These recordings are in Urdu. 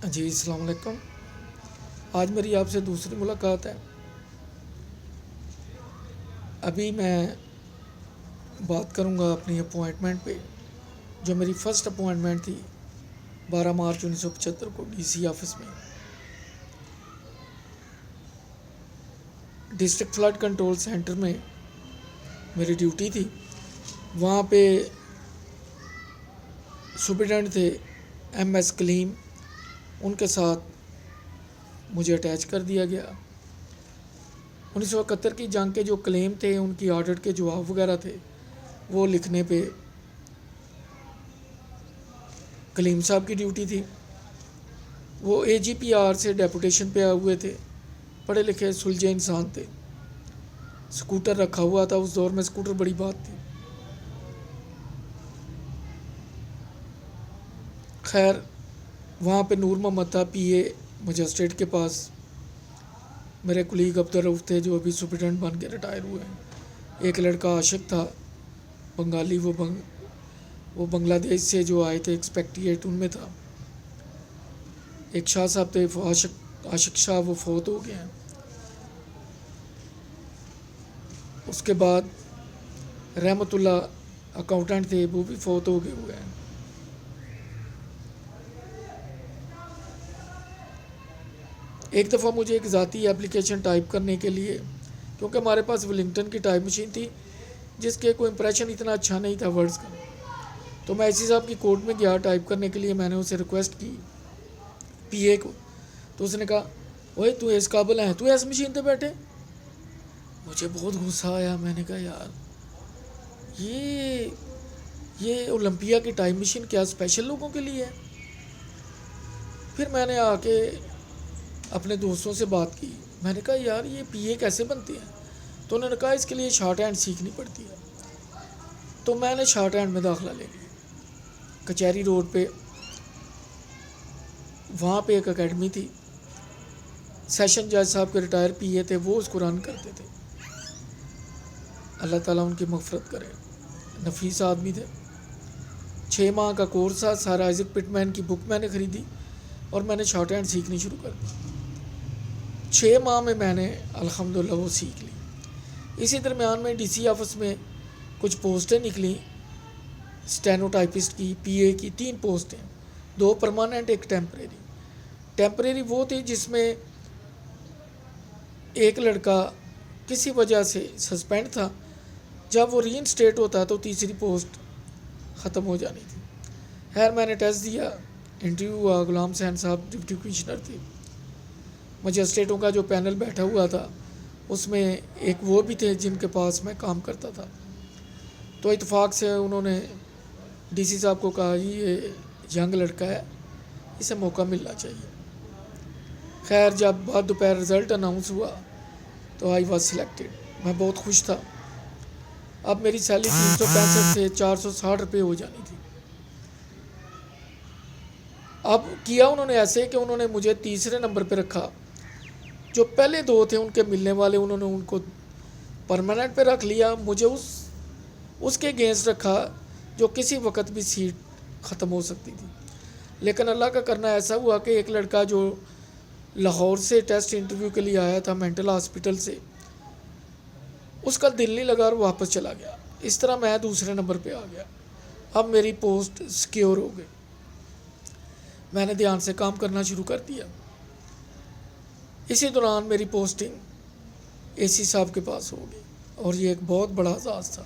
جی السلام علیکم۔ آج میری آپ سے دوسری ملاقات ہے۔ ابھی میں بات کروں گا اپنی اپوائنٹمنٹ پہ، جو میری فرسٹ اپوائنٹمنٹ تھی 12 مارچ 1975 کو ڈی سی آفس میں۔ ڈسٹرکٹ فلڈ کنٹرول سینٹر میں میری ڈیوٹی تھی۔ وہاں پہ سپرنٹینڈنٹ تھے ایم ایس کلیم، ان کے ساتھ مجھے اٹیچ کر دیا گیا۔ 1971 کی جنگ کے جو کلیم تھے، ان کی آڈٹ کے جواب وغیرہ تھے، وہ لکھنے پہ کلیم صاحب کی ڈیوٹی تھی۔ وہ اے جی پی آر سے ڈیپوٹیشن پہ آئے ہوئے تھے، پڑھے لکھے سلجھے انسان تھے۔ اسکوٹر رکھا ہوا تھا، اس دور میں اسکوٹر بڑی بات تھی۔ خیر، وہاں پہ نور محمد تھا پی اے مجسٹریٹ کے پاس۔ میرے کلیگ عبدالرؤف تھے جو ابھی سپرنٹینڈنٹ بن کے ریٹائر ہوئے ہیں۔ ایک لڑکا عاشق تھا بنگالی، وہ بنگلہ دیش سے جو آئے تھے، ایکسپیکٹریٹ ان میں تھا۔ ایک شاہ صاحب تھے عاشق شاہ، وہ فوت ہو گئے ہیں۔ اس کے بعد رحمت اللہ اکاؤنٹنٹ تھے، وہ بھی فوت ہو گئے ہوئے ہیں۔ ایک دفعہ مجھے ایک ذاتی اپلیکیشن ٹائپ کرنے کے لیے، کیونکہ ہمارے پاس ولنگٹن کی ٹائپ مشین تھی جس کے کوئی امپریشن اتنا اچھا نہیں تھا ورڈز کا، تو میں اسی صاحب کی کورٹ میں گیا ٹائپ کرنے کے لیے۔ میں نے اسے ریکویسٹ کی پی اے کو، تو اس نے کہا اوئے تو اس قابل ہے، تو ایس مشین پہ بیٹھے۔ مجھے بہت غصہ آیا۔ میں نے کہا یار یہ اولمپیا کی ٹائپ مشین کیا اسپیشل لوگوں کے لیے ہے؟ پھر میں نے آ کے اپنے دوستوں سے بات کی۔ میں نے کہا یار یہ پی اے کیسے بنتے ہیں؟ تو انہوں نے کہا اس کے لیے شارٹ ہینڈ سیکھنی پڑتی ہے۔ تو میں نے شارٹ ہینڈ میں داخلہ لے لیا کچہری روڈ پہ۔ وہاں پہ ایک اکیڈمی تھی، سیشن جج صاحب کے ریٹائر پی اے تھے، وہ اس کو رن کرتے تھے۔ اللہ تعالیٰ ان کی مغفرت کرے، نفیس آدمی تھے۔ 6 ماہ کا کورس تھا۔ سر آئزک پٹ مین کی بک میں نے خریدی اور میں نے شارٹ ہینڈ سیکھنی شروع کر دی۔ 6 ماہ میں میں نے الحمدللہ وہ سیکھ لی۔ اسی درمیان میں ڈی سی آفس میں کچھ پوسٹیں نکلیں، اسٹینو ٹائپسٹ کی، پی اے کی، 3 پوسٹیں، 2 پرماننٹ، 1 ٹیمپریری۔ ٹیمپریری وہ تھی جس میں ایک لڑکا کسی وجہ سے سسپینڈ تھا، جب وہ ری انسٹیٹ ہوتا تو تیسری پوسٹ ختم ہو جانی تھی۔ خیر میں نے ٹیسٹ دیا، انٹرویو ہوا۔ غلام حسین صاحب ڈپٹی کمشنر تھے۔ مجسٹریٹوں کا جو پینل بیٹھا ہوا تھا اس میں ایک وہ بھی تھے جن کے پاس میں کام کرتا تھا۔ تو اتفاق سے انہوں نے ڈی سی صاحب کو کہا یہ ینگ لڑکا ہے، اسے موقع ملنا چاہیے۔ خیر جب بعد دوپہر رزلٹ اناؤنس ہوا تو آئی واز سلیکٹڈ۔ میں بہت خوش تھا۔ اب میری سیلری 365 سے 460 روپے ہو جانی تھی۔ اب کیا انہوں نے ایسے کہ انہوں نے مجھے تیسرے نمبر پہ رکھا۔ جو پہلے 2 تھے ان کے ملنے والے، انہوں نے ان کو پرماننٹ پہ رکھ لیا، مجھے اس کے اگینسٹ رکھا جو کسی وقت بھی سیٹ ختم ہو سکتی تھی۔ لیکن اللہ کا کرنا ایسا ہوا کہ ایک لڑکا جو لاہور سے ٹیسٹ انٹرویو کے لیے آیا تھا مینٹل ہاسپٹل سے، اس کا دل نہیں لگا اور واپس چلا گیا۔ اس طرح میں دوسرے نمبر پہ آ گیا۔ اب میری پوسٹ سیکیور ہو گئی۔ میں نے دھیان سے کام کرنا شروع کر دیا۔ اسی دوران میری پوسٹنگ اے سی صاحب کے پاس ہو گئی، اور یہ ایک بہت بڑا اعزاز تھا۔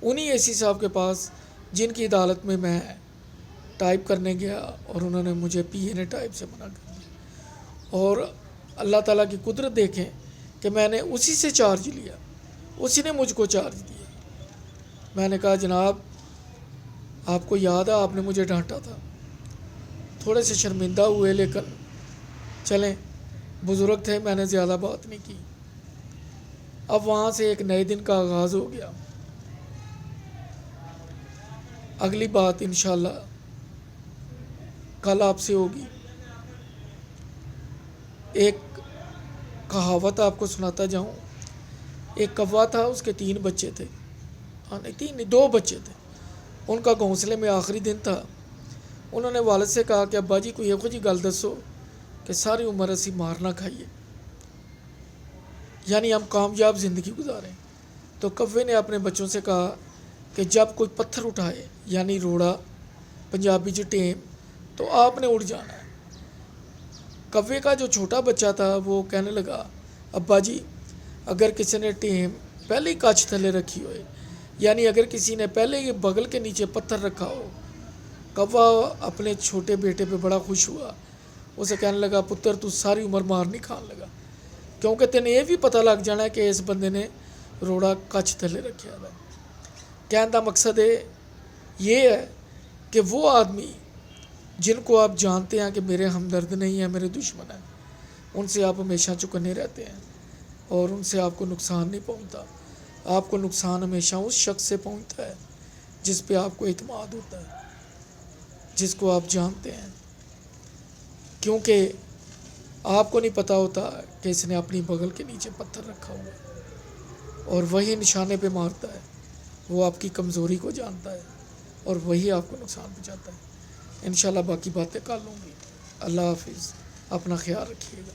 انہی اے سی صاحب کے پاس جن کی عدالت میں میں ٹائپ کرنے گیا اور انہوں نے مجھے پی اے نے ٹائپ سے منع کر دیا۔ اور اللہ تعالیٰ کی قدرت دیکھیں کہ میں نے اسی سے چارج لیا، اسی نے مجھ کو چارج دیا۔ میں نے کہا جناب آپ کو یاد ہے آپ نے مجھے ڈانٹا تھا۔ تھوڑے سے شرمندہ ہوئے، لیکن چلیں بزرگ تھے، میں نے زیادہ بات نہیں کی۔ اب وہاں سے ایک نئے دن کا آغاز ہو گیا۔ اگلی بات انشاءاللہ کل آپ سے ہوگی۔ ایک کہاوت آپ کو سناتا جاؤں۔ ایک کوا تھا، اس کے 3 بچے تھے، نہیں 2 بچے تھے۔ ان کا گھونسلے میں آخری دن تھا۔ انہوں نے والد سے کہا کہ ابا جی کوئی یہو جی گل دسو کہ ساری عمر اسی مار نہ کھائیے، یعنی ہم کامیاب زندگی گزاریں۔ تو کوے نے اپنے بچوں سے کہا کہ جب کوئی پتھر اٹھائے یعنی روڑا پنجابی ٹیم، تو آپ نے اڑ جانا ہے۔ کوے کا جو چھوٹا بچہ تھا وہ کہنے لگا ابا جی اگر کسی نے ٹیم پہلے ہی کچھ تھلے رکھی ہوئے، یعنی اگر کسی نے پہلے ہی بغل کے نیچے پتھر رکھا ہو۔ کوا اپنے چھوٹے بیٹے پہ بڑا خوش ہوا، اسے کہنے لگا پتر تو ساری عمر مار نہیں کھان لگا، کیونکہ تینوں یہ بھی پتہ لگ جانا ہے کہ اس بندے نے روڑا کچھ تھلے رکھا ہے۔ کہنے کا مقصد یہ ہے کہ وہ آدمی جن کو آپ جانتے ہیں کہ میرے ہمدرد نہیں ہیں، میرے دشمن ہیں، ان سے آپ ہمیشہ چکنے رہتے ہیں اور ان سے آپ کو نقصان نہیں پہنچتا۔ آپ کو نقصان ہمیشہ اس شخص سے پہنچتا ہے جس پہ آپ کو اعتماد ہوتا ہے، جس کو آپ جانتے ہیں، کیونکہ آپ کو نہیں پتہ ہوتا کہ اس نے اپنی بغل کے نیچے پتھر رکھا ہوا ہے، اور وہی نشانے پہ مارتا ہے۔ وہ آپ کی کمزوری کو جانتا ہے اور وہی آپ کو نقصان پہنچاتا ہے۔ انشاءاللہ باقی باتیں کر لوں گی۔ اللہ حافظ، اپنا خیال رکھیے گا۔